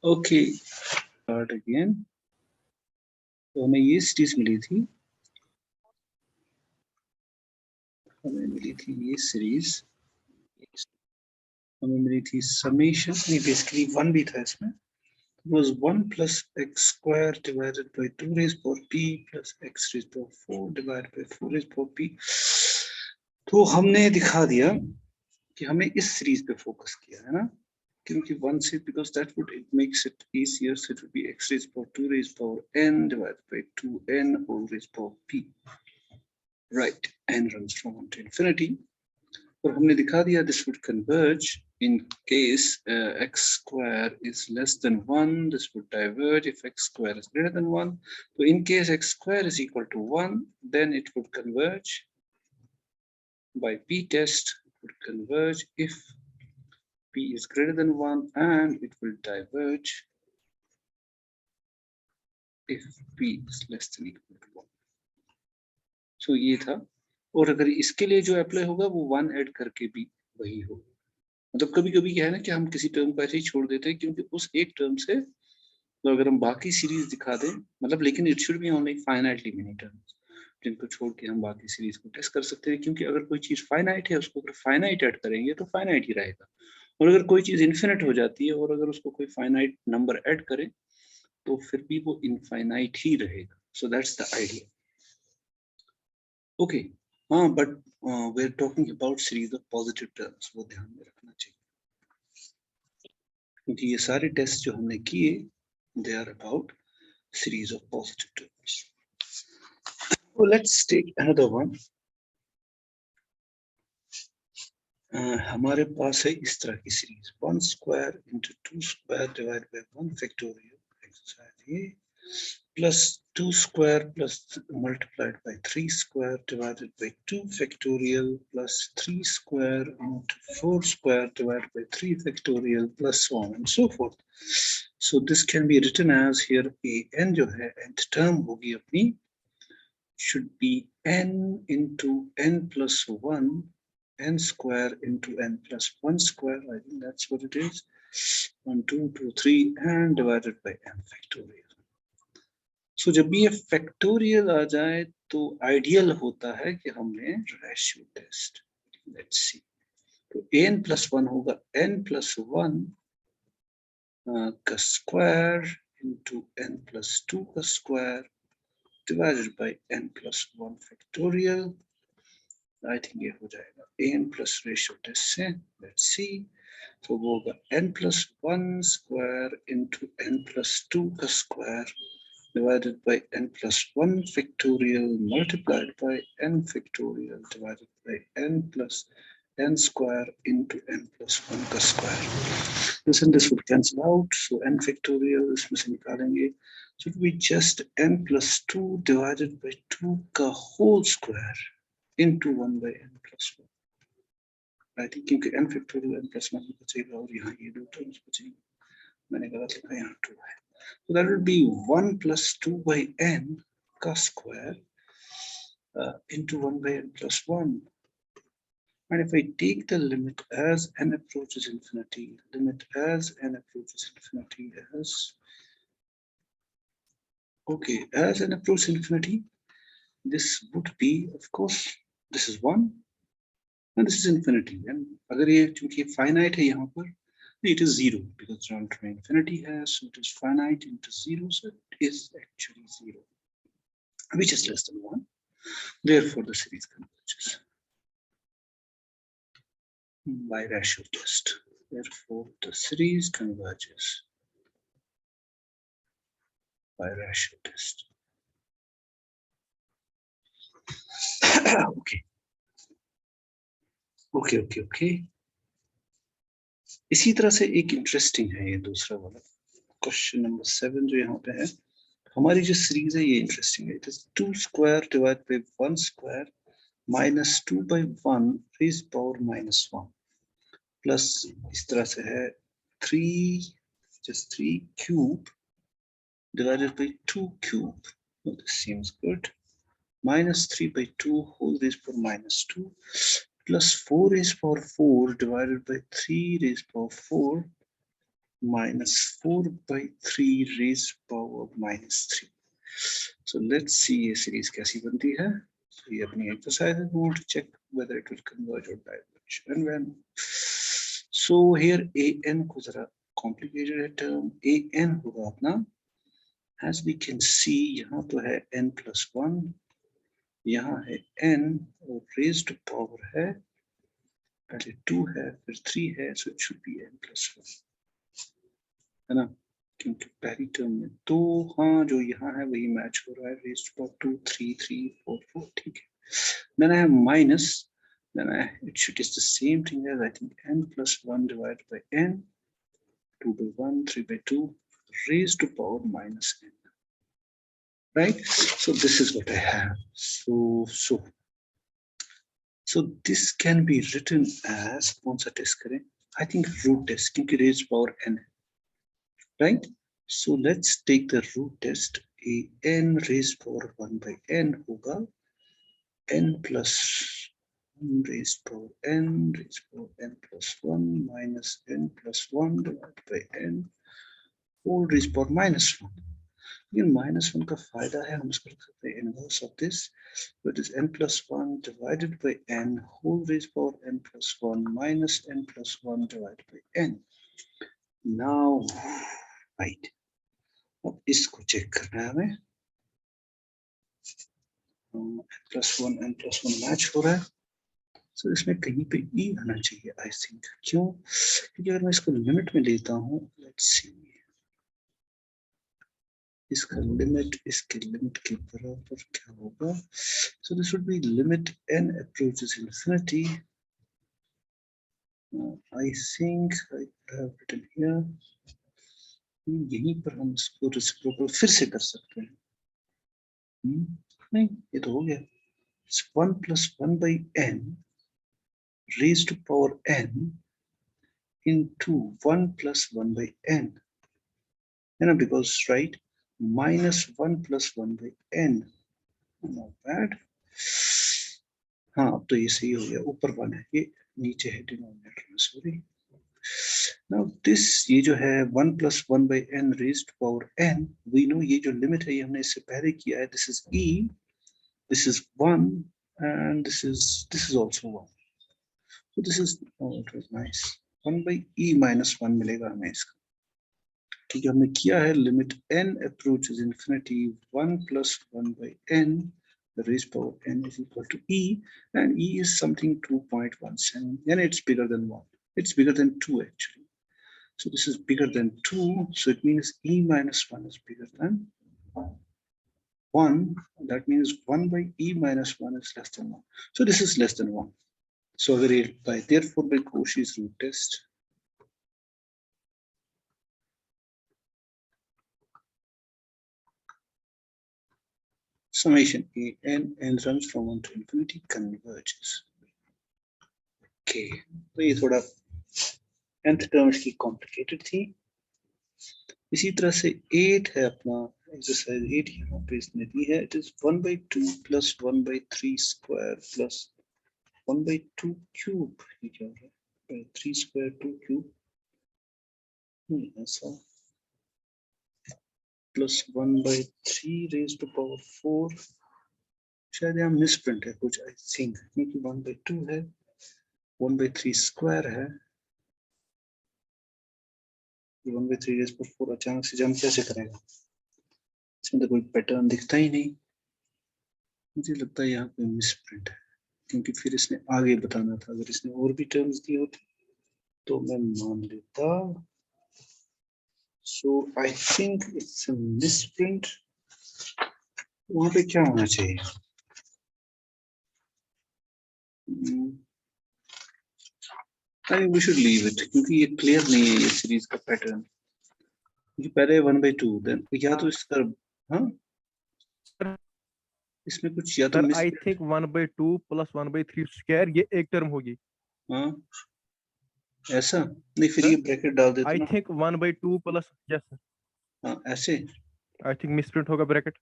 Okay start again. तो हमें ये सीरीज मिली थी, ये सीरीज हमें मिली थी समेशन, नहीं बेसिकली वन भी था इसमें, was 1 plus x square divided by 2 raised power p plus x raised power 4 divided by 4 raised power p। तो हमने दिखा दिया कि हमें इस सीरीज पे फोकस किया है ना, क्योंकि 1 से because that would it makes it easier, so it would be x raised power 2 raised power n divided by 2n whole raised power p, right? n runs from 1 to infinity। और हमने दिखा दिया this would converge in case x square is less than 1, this would diverge if x square is greater than 1। so in case x square is equal to 1, then it would converge by p test, it would converge if p is greater than 1, and it will diverge if p is less than equal to 1। so ये था। और अगर इसके लिए जो apply होगा वो 1 add करके भी वही होगा। मतलब कभी कभी क्या है ना कि हम किसी टर्म को ऐसे ही छोड़ देते हैं क्योंकि उस एक टर्म से, तो अगर हम बाकी सीरीज दिखा दें, मतलब लेकिन it should be only finitely many terms जिनको छोड़ के हम बाकी सीरीज को टेस्ट कर सकते हैं, क्योंकि अगर कोई चीज फाइनाइट है उसको अगर फाइनाइट ऐड करेंगे तो फाइनाइट ही रहेगा, और अगर कोई चीज इन्फिनिट हो जाती है और अगर उसको कोई फाइनाइट नंबर ऐड करे तो फिर भी वो इनफाइनाइट ही रहेगा। So that's the idea. Okay, हाँ, but we are talking about series of positive terms, वो ध्यान में रखना चाहिए, क्योंकि ये सारे टेस्ट जो हमने किए they are about series of positive terms। So let's take another one। हमारे पास है इस तरह की series 1 square into 2 square divided by 1 factorial exercise ये, plus 2 square plus multiplied by 3 square divided by 2 factorial plus 3 square into 4 square divided by 3 factorial plus so on and so forth। So this can be written as here a n जो है nth term होगी अपनी should be n into n plus 1, n square into n plus 1 square, I think that's what it is, 1 2 2 3 and divided by n factorial। So जब भी ये factorial आ जाए तो ideal होता है कि हमने रेशियो टेस्ट, लेट्स सी, तो n plus 1 होगा n plus 1 का स्क्वायर into n plus 2 का square divided by n plus 1 factorial। I think ये हो जाएगा n plus रेशियो टेस्ट से, लेट्स सी, तो वो होगा n plus 1 square into n plus 2 का square divided by n plus 1 factorial multiplied by n factorial divided by n plus n square into n plus 1 का square। This and this would cancel out, so n factorial इसमें से निकालेंगे, so it will be just n plus 2 divided by 2 का whole square into 1 by n plus 1। I think क्योंकि n factorial n plus 1 बचेगा और यहाँ ये दो टर्म्स बचेंगे, मैंने गलत लिखा, यहाँ 2 है, so that will be 1 plus 2 by n का square into 1 by n plus 1। And if I take the limit as n approaches infinity, limit as n approaches infinity as, okay, as n approaches infinity, this would be, of course, this is 1 and this is infinity, and अगर ये चूंकि finite है यहाँ पर, it is 0 because John train infinity has, so it is finite into 0, so it is actually 0, which is less than 1. Therefore, the series converges by ratio test. Therefore, the series converges by ratio test। Okay. Okay, okay, okay। इसी तरह से एक interesting है ये दूसरा वाला question number 7 जो यहाँ पे है, हमारी जो सीरीज है ये इंटरेस्टिंग है। It is 2 square divide by 1 square minus 2 by 1 raised power minus 1 plus इस तरह से है 3 just 3 cube divided by 2 cube, well, this seems good, minus 3 by 2 whole raised power minus 2 plus 4 raised power 4 divided by 3 raised power 4 -4/3 raised power -3. So let's see ये series कैसी बनती है. So ये अपनी एक्सरसाइज है. We want to check whether it will converge or diverge and when. So here an को जरा complicated है term. An होगा अपना, as we can see यहाँ तो है n+1, यहाँ है n और raised power है, पहले 2 है फिर 3 है, so it should be n+1, है ना, क्योंकि पहली टर्म में तो हाँ जो यहाँ है वही मैच हो रहा है. raised to power 2 3 3 4 4, ठीक है. Then I have minus, then it is the same thing as I think n+1 divided by n, 2/1 3/2 raised to power -n, right? So this is what I have. So this can be written as, कौन सा test करें? I think root test, क्योंकि raised power n, right? So let's take the root test. an raised power 1/n होगा n+1 raised power n n+1 minus n+1 divided by n whole raised power -1. लेकिन -1 का फायदा है, हम इसको लिख सकते हैं inverse of this. So it is n+1 divided by n whole raised power n+1 minus n+1 divided by n. Now, right. अब इसको चेक करना है हमें. n+1 मैच हो रहा है. So इसमें कहीं पे e आना चाहिए आई थिंक. क्यों? क्योंकि अगर मैं इसको लिमिट में लेता हूँ, लेट्स सी, इसका लिमिट इसके लिमिट के बराबर क्या होगा? So this would be limit n approaches infinity. I think I have written here. यहीं पर हम इसको रेसिप्रोकल फिर से कर सकते हैं. नहीं, ये तो हो गया. It's 1 + 1/n raised to power n into 1 + 1/n, you know, because right, -1 + 1/n, not bad. हाँ, अब तो ये सही हो गया. ऊपर 1 है, ये नीचे है डिनोमिनेटर में, सॉरी. Now this, ये जो है 1 + 1/n raised to power n, we know ये जो लिमिट है ये हमने इससे पहले किया है. This is e, this is 1 and this is also 1. So this is, oh, it was nice. 1/e-1 मिलेगा हमें इसका. ठीक है, हमने किया है limit n approaches infinity 1 + 1/n, the raised power n is equal to e, and e is something 2.17, and it's bigger than 1. It's bigger than 2 actually. So this is bigger than 2, so it means e-1 is bigger than 1. That means 1/e-1 is less than 1. So this is less than 1. So therefore by Cauchy's root test, summation a n runs from 1 to infinity converges. Okay, तो ये थोड़ा nth term इसकी complicated थी. इसी तरह से 8 है अपना एक्सरसाइज 8, यहाँ पे इसने दी है. It is 1/2 + 1/3 square plus 1/2 cube. ये क्या हो रहा है? 3 स्क्वायर 2 क्यूब, ऐसा, प्लस 1/3 raised to power 4. शायद यहाँ मिसप्रिंट है कुछ, आई थिंक, क्योंकि 1/2 है, 1/3 स्क्वायर है. 1/3 raised to 4 अचानक से जम कैसे करेगा? इसमें तो कोई पैटर्न दिखता ही नहीं. मुझे लगता है यहाँ कोई मिसप्रिंट है, क्योंकि फिर इसने आगे बताना था. अगर इसने और भी टर्म्स दिए होते तो मैं मान लेता. So I think it's a misprint. वहां पे क्या होना चाहिए? I think we should leave it, क्योंकि ये क्लियर नहीं है ये सीरीज का पैटर्न. पहले 1/2, देन या तो इसका, हाँ, इसमें कुछ या तो आई थिंक 1/2 + 1/3 स्क्वायर ये एक टर्म होगी. हाँ, ऐसा नहीं, फिर ये ब्रैकेट डाल देते आई ना. Think 1/2 plus, yes sir. हाँ, ऐसे आई थिंक मिसप्रिंट होगा bracket.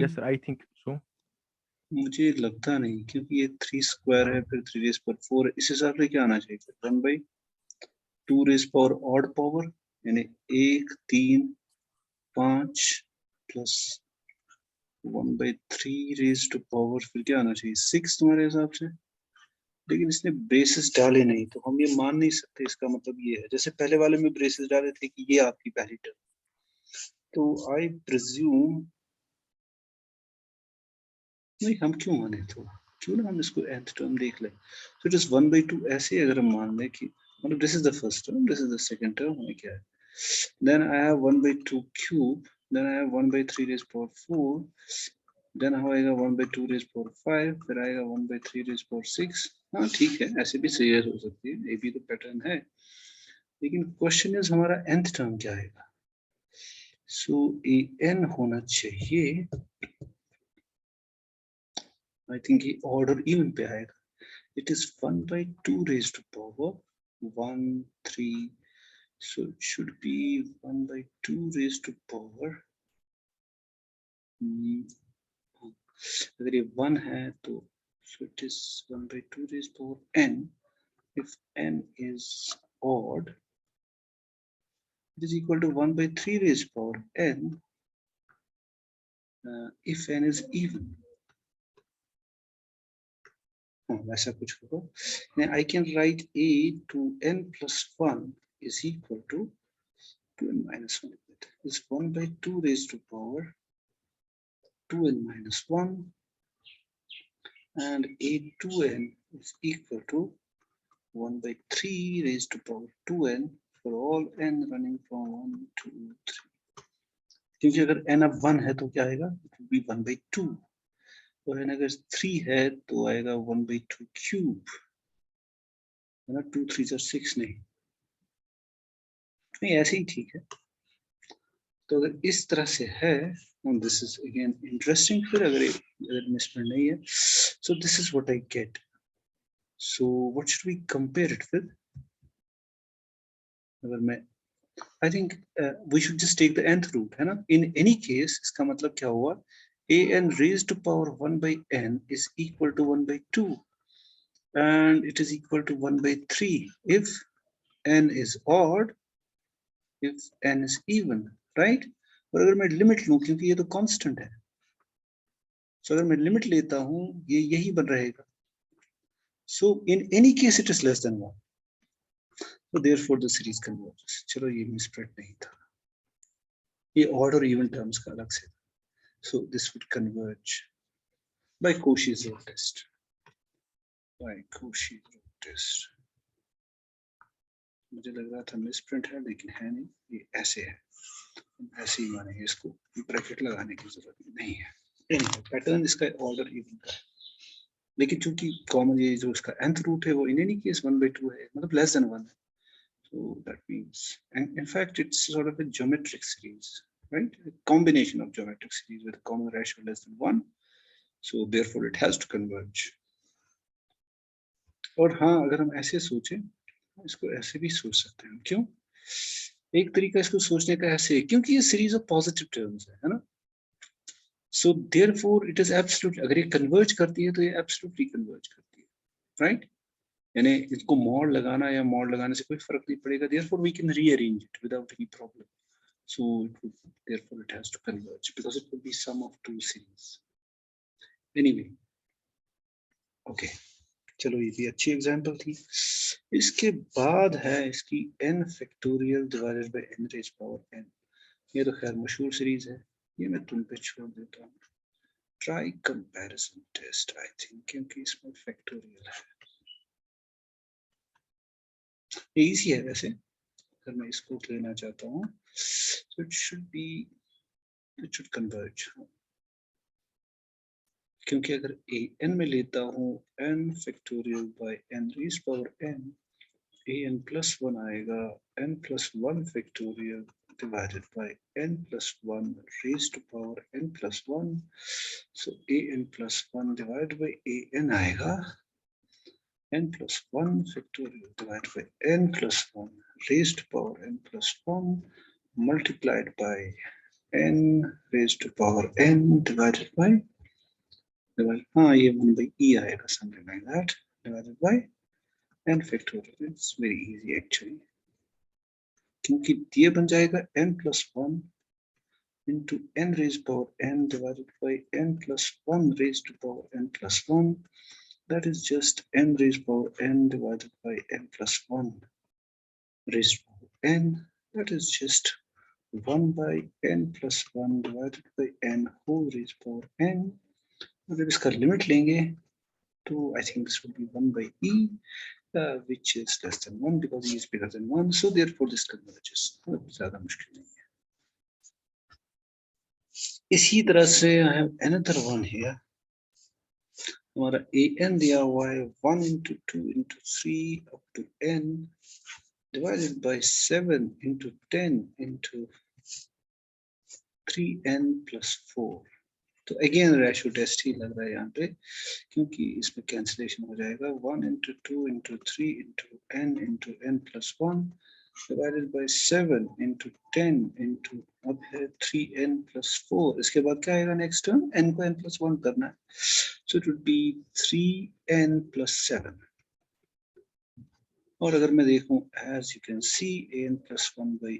Yes sir, I think so. मुझे लगता नहीं, क्योंकि ये 3 स्क्वायर है फिर 3 raised to power 4. इस हिसाब से क्या आना चाहिए? 1/, 2 raised power odd power यानी 1 3 5 प्लस 1/3 raised to power फिर क्या आना चाहिए 6 तुम्हारे हिसाब से, लेकिन इसने ब्रेसेस डाले नहीं तो हम ये मान नहीं सकते। इसका मतलब ये है जैसे पहले वाले में ब्रेसेस डाले थे कि ये आपकी पहली टर्म, तो आई प्रिज्यूम नहीं, हम क्यों माने, तो क्यों ना हम इसको nth टर्म देख लें। तो इट इज 1/2 ऐसे अगर हम मान लें कि मतलब this is the first term, this is the second term, हमें क्या है, then I have 1/2 cube, then I have 1/3 raised power 4, then आएगा 1/2 raised power 5, फिर आएगा 1/3 raised power 6। हाँ ठीक है, ऐसे भी सही हो सकती है, ये भी तो पैटर्न है, लेकिन क्वेश्चन इज हमारा nth टर्म क्या आएगा। सो ए n होना चाहिए, आई थिंक ये ऑर्डर इवन पे आएगा। It is 1/2 raised to power 1 3, so it should be 1/2 raised to power अगर ये 1 है तो so it is 1/2 raised to power n. If n is odd, it is equal to 1/3 raised to power n if n is even. वैसा कुछ होगा। I can write a to n plus 1 is equal to 2n minus 1 is 1/2 raised to power 2n minus 1, and a2n is equal to 1/3 raised to power 2n for all n running from 1 to 3, क्योंकि अगर n अब 1 है तो क्या आएगा, it will be 1/2, और n अगर 3 है तो आएगा 1/2 क्यूब, है ना, 2 3 6 नहीं, ऐसे ही ठीक है। तो अगर इस तरह से है, दिस इज अगेन इंटरेस्टिंग, फिर अगर मिसप्रिंट नहीं है, so this is what I get. So what should we compare it with, अगर मैं I think we should just take the nth रूट, है ना, इन एनी केस इसका मतलब क्या हुआ, an raised to power 1/n is equal to 1/2 and it is equal to 1/3 if n is odd, if n is even, right? और अगर मैं लिमिट लूं, क्योंकि ये तो कांस्टेंट है, सो अगर मैं लिमिट लेता हूं ये यही बन रहेगा, so in any case it is less than 1, so therefore the series converges। चलो ये मिसप्रिंट नहीं था, ये ऑड और इवन टर्म्स का अलग से, so this would converge by Cauchy's rule test, by Cauchy's rule test। मुझे लग रहा था मिसप्रिंट है, लेकिन है नहीं, ये ऐसे है, ऐसे ही मानेंगे इसको, ब्रैकेट लगाने की जरूरत नहीं है। पैटर्न इसका ऑर्डर इवन का है, लेकिन चूंकि कॉमन ये जो इसका nth रूट है वो इन एनी केस 1/2 है, मतलब लेस देन 1 है, so that means, and in fact it's sort of a geometric series, right, a combination of geometric series with a common ratio less than 1, so therefore it has to converge। और हाँ, अगर हम ऐसे सोचें, इसको ऐसे भी सोच सकते हैं, क्यों, एक तरीका इसको सोचने का ऐसे, क्योंकि ये सीरीज ऑफ पॉजिटिव टर्म्स है ना, so therefore it is absolute, अगर ये कन्वर्ज करती है तो ये एब्सोल्युटली कन्वर्ज करती है, राइट, यानी इसको मॉड लगाना या मॉड लगाने से कोई फर्क नहीं पड़ेगा, therefore we can rearrange it without any problem, so therefore it has to converge because it will be sum of two series anyway। okay, चलो ये भी अच्छी एग्जांपल थी। इसके बाद है इसकी n factorial divided by n raise power n, ये तो खैर मशहूर सीरीज है, ये मैं तुम पे छोड़ देता हूँ। Try comparison test, I think, क्योंकि इसमें फैक्टोरियल है, ये इजी है वैसे, अगर मैं इसको लेना चाहता हूँ तो इट शुड कन्वर्ज, क्योंकि अगर an में लेता हूँ n factorial by n raise power n, an plus 1 आएगा n plus 1 factorial divided by n plus 1 raised to power n plus 1, so an plus 1 divided by an आएगा n plus 1 factorial divided by n plus 1 raised to power n plus 1 multiplied by n raised to power n divided by हाँ ये 1 by e आएगा, something like that, divided by n factorial। It's very easy actually, क्योंकि ये बन जाएगा n+1 into n raised power n divided by n plus 1 raised to power n plus 1. That is just n raised power n divided by n plus 1 raised to power n. That is just 1 by n plus 1 divided by n whole raised power n. अगर इसका limit लेंगे तो I think this would be 1 by e, which is less than 1 because e is bigger than 1. So therefore this converges. ज़्यादा मुश्किल नहीं है. इसी तरह से I have another one here. हमारा an दिया हुआ है 1 into 2 into 3 up to n divided by 7 into 10 into 3n plus 4. तो अगेन रेशियो टेस्ट ही लग रहा है यहाँ पे क्योंकि इसमें कैंसिलेशन हो जाएगा 1 into 2 into 3 into n plus 1 divided by 7 into 10 into अब है 3n plus 4. इसके बाद क्या आएगा नेक्स्ट टर्म n को n plus 1 करना है, so it would be 3n plus 7. और अगर मैं देखूं as you can see an plus 1 by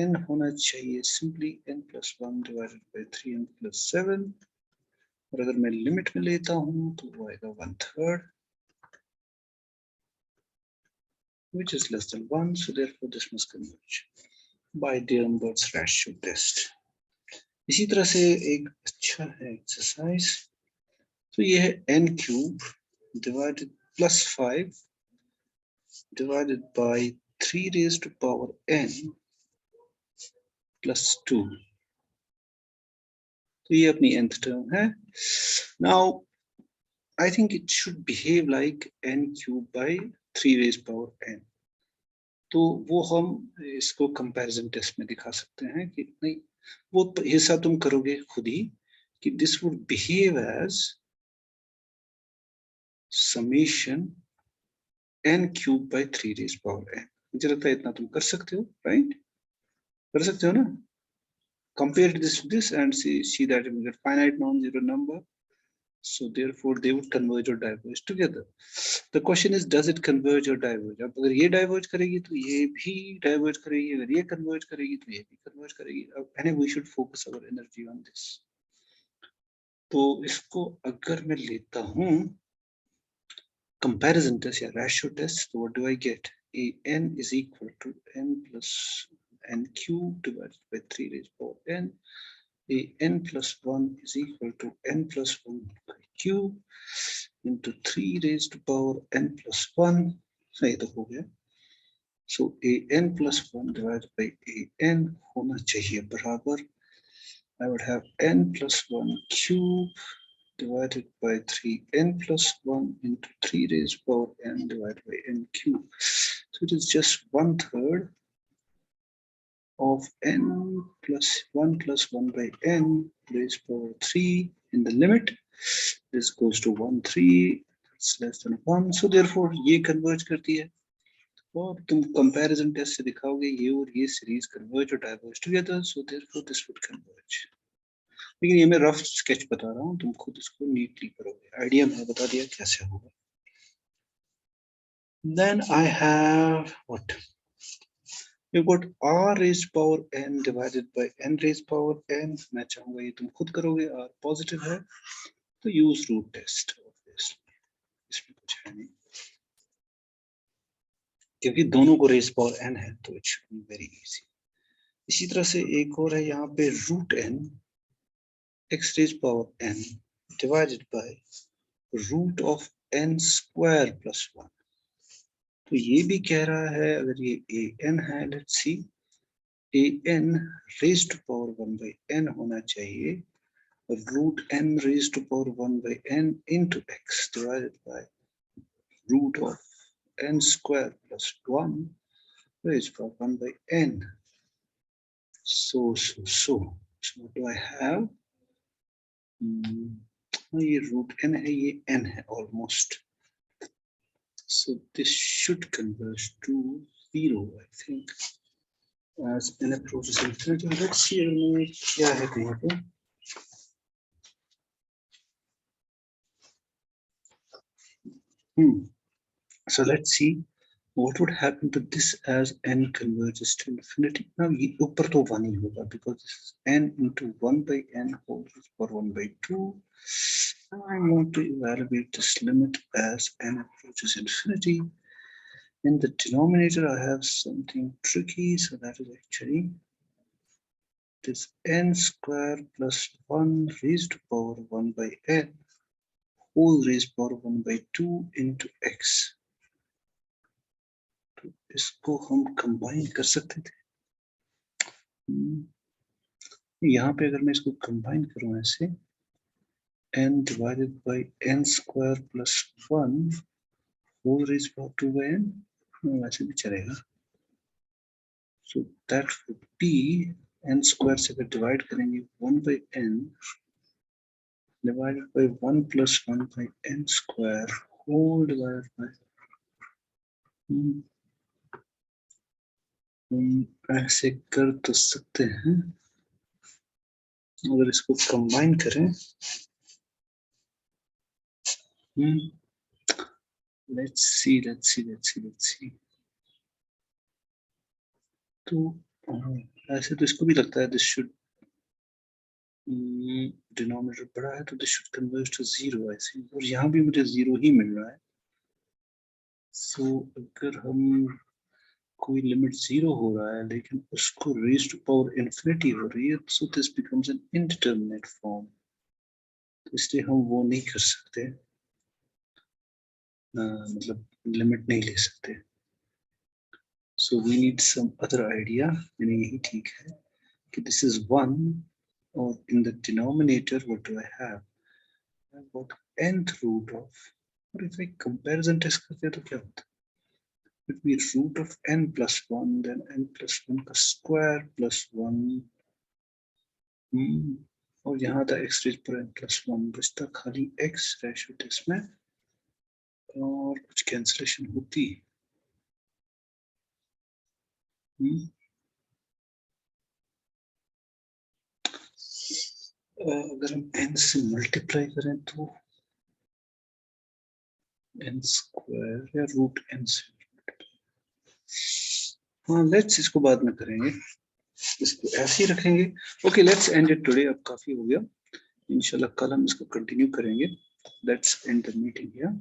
an होना चाहिए simply n plus 1 divided by 3n plus 7. और अगर मैं लिमिट में लेता हूं तो वो आएगा 1/3 which is less than 1, so therefore this must converge by D'Alembert ratio test. इसी तरह से एक अच्छा है एक्सरसाइज, तो ये है n cube divided plus 5 divided by 3 raised to power n plus 2. तो ये अपनी nth term है. Now I think it should behave like n cube by 3 raised power n. तो वो हम इसको कंपैरिजन टेस्ट में दिखा सकते हैं कि नहीं, वो हिस्सा तुम करोगे खुद ही कि this would behave as summation n cube by 3 raised power n. मुझे लगता है इतना तुम कर सकते हो, राइट? कर सकते हो ना? Compare this to this and see that you get finite non-zero number. So therefore they would converge or diverge together. The question is, does it converge or diverge? अब अगर ये diverge करेगी तो ये भी diverge करेगी, अगर ये converge करेगी तो ये भी converge करेगी. And we should focus our energy on this. तो इसको अगर मैं लेता हूँ comparison test या ratio test, so what do I get? an is equal to n plus n cube divided by 3 raised power n. an plus 1 is equal to n plus 1 by cube into 3 raised to power n plus 1. सही तो हो गया. So an plus 1 divided by an होना चाहिए बराबर, I would have n plus 1 cube divided by 3n plus 1 into 3 raised power n divided by n cube. So it is just 1/3 of n plus 1 plus 1 by n raised power 3 in the limit. This goes to 1/3, it's less than 1. So therefore ये converge करती है. और तुम comparison test से दिखाओगे ये और ये series converge or diverge together. So therefore this would converge. लेकिन ये मैं रफ स्केच बता रहा हूँ, तुम खुद इसको नीटली करोगे. आइडिया मैंने बता दिया कैसे होगा. Then I have what? You've got r raised power n divided by n raised power n. मैं चाहूंगा ये तुम खुद करोगे. r पॉजिटिव है तो यूज रूट टेस्ट. इसमें कुछ है नहीं क्योंकि दोनों को रेज पावर n है तो it should be very easy. इसी तरह से एक और है यहाँ पे root n x raised power n divided by root of n square plus 1. तो ये भी कह रहा है अगर ये an है, let's see, an raised to power 1 by n होना चाहिए root n raised to power 1 by n into x divided by root of n square plus 1 raised to power 1 by n. So what do I have? ये root n है, ये n है almost. So this should converge to 0, I think. As n approaches infinity, let's see क्या है कहीं पे. So let's see. what would happen to this as n converges to infinity? Now ये ऊपर तो 1 ही होगा because this is n into 1 by n whole raised to power 1 by 2. I want to evaluate this limit as n approaches infinity. In the denominator, I have something tricky, so that is actually this n square plus 1 raised to power 1 by n whole raised to power 1 by 2 into x. तो इसको हम combine कर सकते थे। यहाँ पे अगर मैं इसको कंबाइन करूं ऐसे n divided by n square plus 1 whole raised to power 2 by n, वैसे भी चलेगा। So that would be n square से अगर डिवाइड करेंगे 1 by n divided by 1 plus 1 by n square whole divided by ऐसे कर तो सकते हैं। अगर इसको कंबाइन करें let's see तो ऐसे तो इसको भी लगता है दिस शुड डिनोमिनेटर बड़ा है तो दिस शुड कन्वर्ज टू 0 ऐसे, और यहाँ भी मुझे 0 ही मिल रहा है। सो अगर हम कोई लिमिट 0 हो रहा है लेकिन उसको रेज टू पावर इन्फिनिटी हो रही है, so this becomes N indeterminate form, तो इसलिए हम वो नहीं कर सकते, मतलब लिमिट नहीं ले सकते। So we need some other idea, यानी यही ठीक है कि दिस इज 1 और in the denominator what do I have, I've got nth root of, और if I comparison टेस्ट करते हैं तो क्या होता है, it would be root of n plus 1 then n plus 1 का square plus 1, और यहाँ था x raised पर n plus 1, बचता खाली x रेशो टेस्ट में, और कुछ कैंसलेशन होती। अगर हम n से मल्टीप्लाई करें तो n स्क्वायर या रूट n से, हाँ लेट्स इसको बाद में करेंगे, इसको ऐसे ही रखेंगे। Okay let's end it today, अब काफी हो गया, इंशाल्लाह कल हम इसको कंटिन्यू करेंगे। Let's end the meeting here.